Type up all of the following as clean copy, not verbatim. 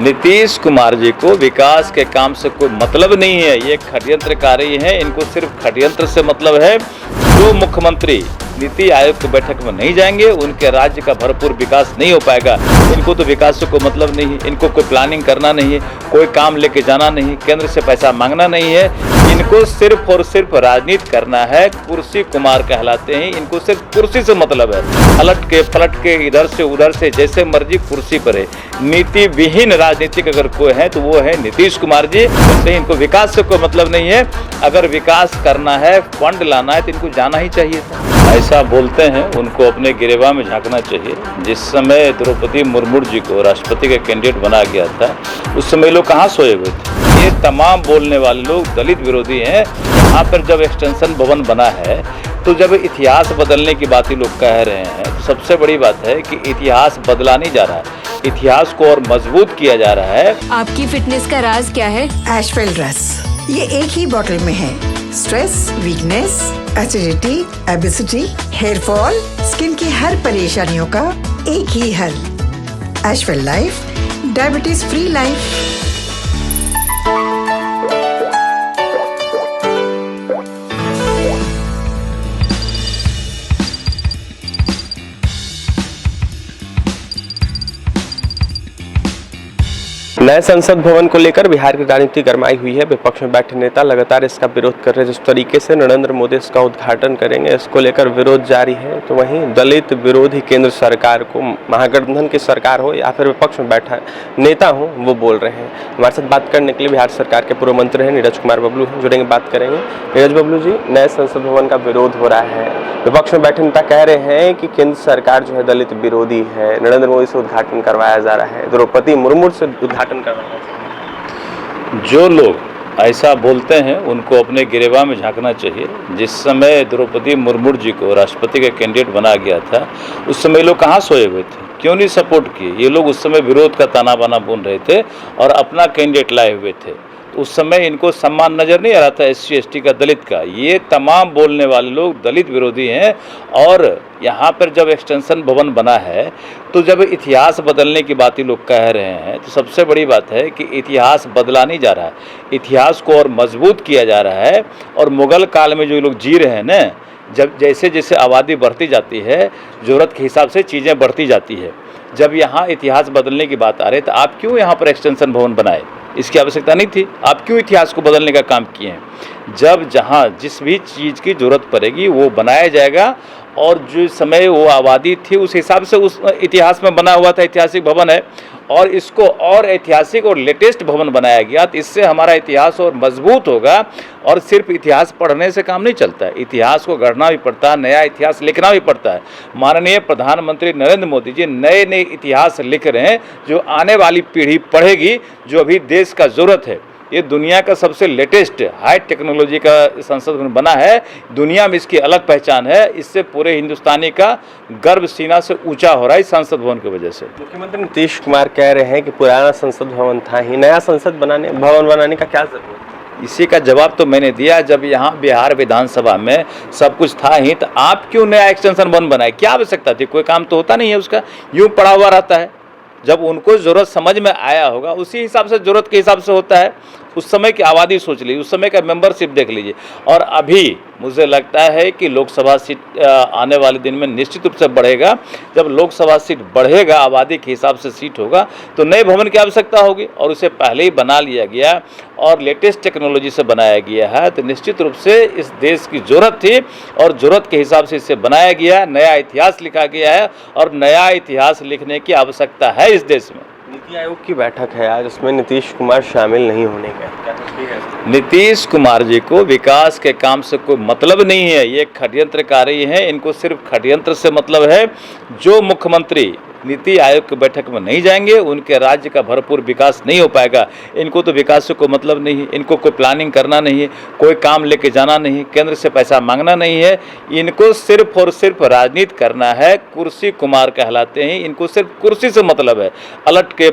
नीतीश कुमार जी को विकास के काम से कोई मतलब नहीं है। ये षड्यंत्रकारी हैं। इनको सिर्फ षड्यंत्र से मतलब है। जो मुख्यमंत्री नीति आयोग की बैठक में नहीं जाएंगे, उनके राज्य का भरपूर विकास नहीं हो पाएगा। इनको तो विकास से कोई मतलब नहीं है। इनको कोई प्लानिंग करना नहीं है, कोई काम लेके जाना नहीं, केंद्र से पैसा मांगना नहीं है। इनको सिर्फ और सिर्फ राजनीति करना है। कुर्सी कुमार कहलाते हैं। इनको सिर्फ कुर्सी से मतलब है। पलट के इधर से उधर से जैसे मर्जी कुर्सी पर है। नीति विहीन राजनीतिक अगर कोई है तो वो है नीतीश कुमार जी। इसलिए इनको विकास से कोई मतलब नहीं है। अगर विकास करना है, फंड लाना है तो इनको जाना ही चाहिए था। ऐसा बोलते हैं, उनको अपने गिरेबान में झांकना चाहिए। जिस समय द्रौपदी मुर्मू जी को राष्ट्रपति का कैंडिडेट बनाया गया था, उस समय लोग कहाँ सोए हुए थे। ये तमाम बोलने वाले लोग दलित विरोधी हैं। यहाँ पर जब एक्सटेंशन भवन बना है तो जब इतिहास बदलने की बात ही लोग कह रहे हैं, तो सबसे बड़ी बात है कि इतिहास बदला नहीं जा रहा है, इतिहास को और मजबूत किया जा रहा है। आपकी फिटनेस का राज क्या है? एशवेल ड्रेस, ये एक ही बॉटल में है। Stress, weakness, acidity, obesity, hair fall, skin की हर परेशानियों का एक ही हल। एशवेल लाइफ, डायबिटीज फ्री लाइफ। नए संसद भवन को लेकर बिहार की राजनीति गरमाई हुई है। विपक्ष में बैठे नेता लगातार इसका विरोध कर रहे हैं। जिस तरीके से नरेंद्र मोदी इसका उद्घाटन करेंगे, इसको लेकर विरोध जारी है। तो वहीं दलित विरोधी केंद्र सरकार को, महागठबंधन की सरकार हो या फिर विपक्ष में बैठा नेता हो, वो बोल रहे हैं। हमारे साथ बात करने के लिए बिहार सरकार के पूर्व मंत्री हैं नीरज कुमार बबलू हैं, जुड़ेंगे, बात करेंगे। नीरज बबलू जी, नए संसद भवन का विरोध हो रहा है। विपक्ष में बैठे नेता कह रहे हैं कि केंद्र सरकार जो है दलित विरोधी है, नरेंद्र मोदी से उद्घाटन करवाया जा रहा है, द्रौपदी मुर्मू से उद्घाटन करवाया जा रहा है। जो लोग ऐसा बोलते हैं, उनको अपने गिरेबान में झांकना चाहिए। जिस समय द्रौपदी मुर्मू जी को राष्ट्रपति का कैंडिडेट बनाया गया था, उस समय लोग कहाँ सोए हुए थे, क्यों नहीं सपोर्ट किए। ये लोग उस समय विरोध का ताना बाना बुन रहे थे और अपना कैंडिडेट लाए हुए थे। तो उस समय इनको सम्मान नज़र नहीं आ रहा था SC ST का, दलित का। ये तमाम बोलने वाले लोग दलित विरोधी हैं। और यहाँ पर जब एक्सटेंशन भवन बना है तो जब इतिहास बदलने की बात ही लोग कह रहे हैं, तो सबसे बड़ी बात है कि इतिहास बदला नहीं जा रहा है, इतिहास को और मजबूत किया जा रहा है। और मुग़ल काल में जो लोग जी रहे हैं न, जब जैसे जैसे आबादी बढ़ती जाती है, ज़रूरत के हिसाब से चीज़ें बढ़ती जाती है। जब यहाँ इतिहास बदलने की बात आ रही है तो आप क्यों यहाँ पर एक्सटेंशन भवन बनाए? इसकी आवश्यकता नहीं थी। आप क्यों इतिहास को बदलने का काम किए हैं? जब जहाँ जिस भी चीज़ की ज़रूरत पड़ेगी वो बनाया जाएगा। और जो समय वो आबादी थी उस हिसाब से उस इतिहास में बना हुआ था, ऐतिहासिक भवन है। और इसको और ऐतिहासिक और लेटेस्ट भवन बनाया गया, तो इससे हमारा इतिहास और मजबूत होगा। और सिर्फ इतिहास पढ़ने से काम नहीं चलता है, इतिहास को गढ़ना भी पड़ता है, नया इतिहास लिखना भी पड़ता है। माननीय प्रधानमंत्री नरेंद्र मोदी जी नए नए इतिहास लिख रहे हैं, जो आने वाली पीढ़ी पढ़ेगी, जो अभी देश का ज़रूरत है। ये दुनिया का सबसे लेटेस्ट हाई टेक्नोलॉजी का संसद भवन बना है, दुनिया में इसकी अलग पहचान है। इससे पूरे हिंदुस्तानी का गर्व सीना से ऊंचा हो रहा है इस संसद भवन की वजह से। मुख्यमंत्री नीतीश कुमार कह रहे हैं कि पुराना संसद भवन था ही, नया संसद भवन बनाने का क्या जरूरत है? इसी का जवाब तो मैंने दिया। जब यहाँ बिहार विधानसभा में सब कुछ था ही, तो आप क्यों नया एक्सटेंशन भवन बनाए? क्या आवश्यकता थी? कोई काम तो होता नहीं है उसका, यूँ पड़ा हुआ रहता है। जब उनको ज़रूरत समझ में आया होगा, उसी हिसाब से ज़रूरत के हिसाब से होता है। उस समय की आबादी सोच लीजिए, उस समय का मेंबरशिप देख लीजिए। और अभी मुझे लगता है कि लोकसभा सीट आने वाले दिन में निश्चित रूप से बढ़ेगा। जब लोकसभा सीट बढ़ेगा, आबादी के हिसाब से सीट होगा, तो नए भवन की आवश्यकता होगी। और उसे पहले ही बना लिया गया और लेटेस्ट टेक्नोलॉजी से बनाया गया है, तो निश्चित रूप से इस देश की ज़रूरत थी और ज़रूरत के हिसाब से इसे बनाया गया। नया इतिहास लिखा गया है और नया इतिहास लिखने की आवश्यकता है इस देश में। नीति आयोग की बैठक है आज, उसमें नीतीश कुमार शामिल नहीं होने का, नीतीश कुमार जी को विकास के काम से कोई मतलब नहीं है। ये षड्यंत्रकारी हैं। इनको सिर्फ षड्यंत्र से मतलब है। जो मुख्यमंत्री नीति आयोग की बैठक में नहीं जाएंगे, उनके राज्य का भरपूर विकास नहीं हो पाएगा। इनको तो विकास से कोई मतलब नहीं है, इनको कोई प्लानिंग करना नहीं है, कोई काम लेके जाना नहीं, केंद्र से पैसा मांगना नहीं है। इनको सिर्फ और सिर्फ राजनीति करना है। कुर्सी कुमार कहलाते हैं। इनको सिर्फ कुर्सी से मतलब है।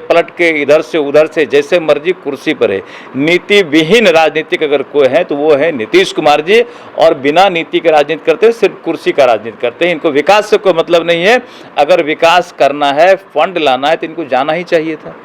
पलट के इधर से उधर से जैसे मर्जी कुर्सी पर है। नीति विहीन राजनीतिक अगर कोई है तो वो है नीतीश कुमार जी। और बिना नीति के राजनीति करते हैं, सिर्फ कुर्सी का राजनीति करते हैं। इनको विकास से कोई मतलब नहीं है। अगर विकास करना है, फंड लाना है, तो इनको जाना ही चाहिए था।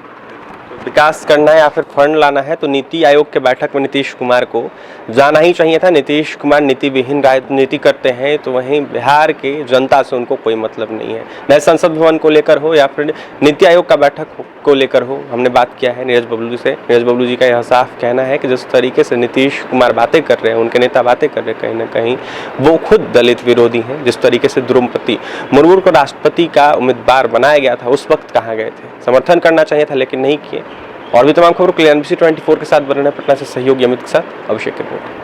विकास करना है या फिर फंड लाना है तो नीति आयोग के बैठक में नीतीश कुमार को जाना ही चाहिए था। नीतीश कुमार नीति विहीन राजनीति करते हैं, तो वहीं बिहार के जनता से उनको कोई मतलब नहीं है। नए संसद भवन को लेकर हो या फिर नीति आयोग का बैठक को लेकर हो, हमने बात किया है नीरज बबलू से। नीरज बबलू जी का यह साफ कहना है कि जिस तरीके से नीतीश कुमार बातें कर रहे हैं, उनके नेता बातें कर रहे हैं, कहीं ना कहीं वो खुद दलित विरोधी हैं। जिस तरीके से द्रौपदी मुर्मू को राष्ट्रपति का उम्मीदवार बनाया गया था, उस वक्त कहाँ गए थे? समर्थन करना चाहिए था लेकिन नहीं किए। और भी तमाम खबरों के लिए NBC 24 के साथ बने पटना से सहयोगी अमित के साथ अभिषेक की रिपोर्ट।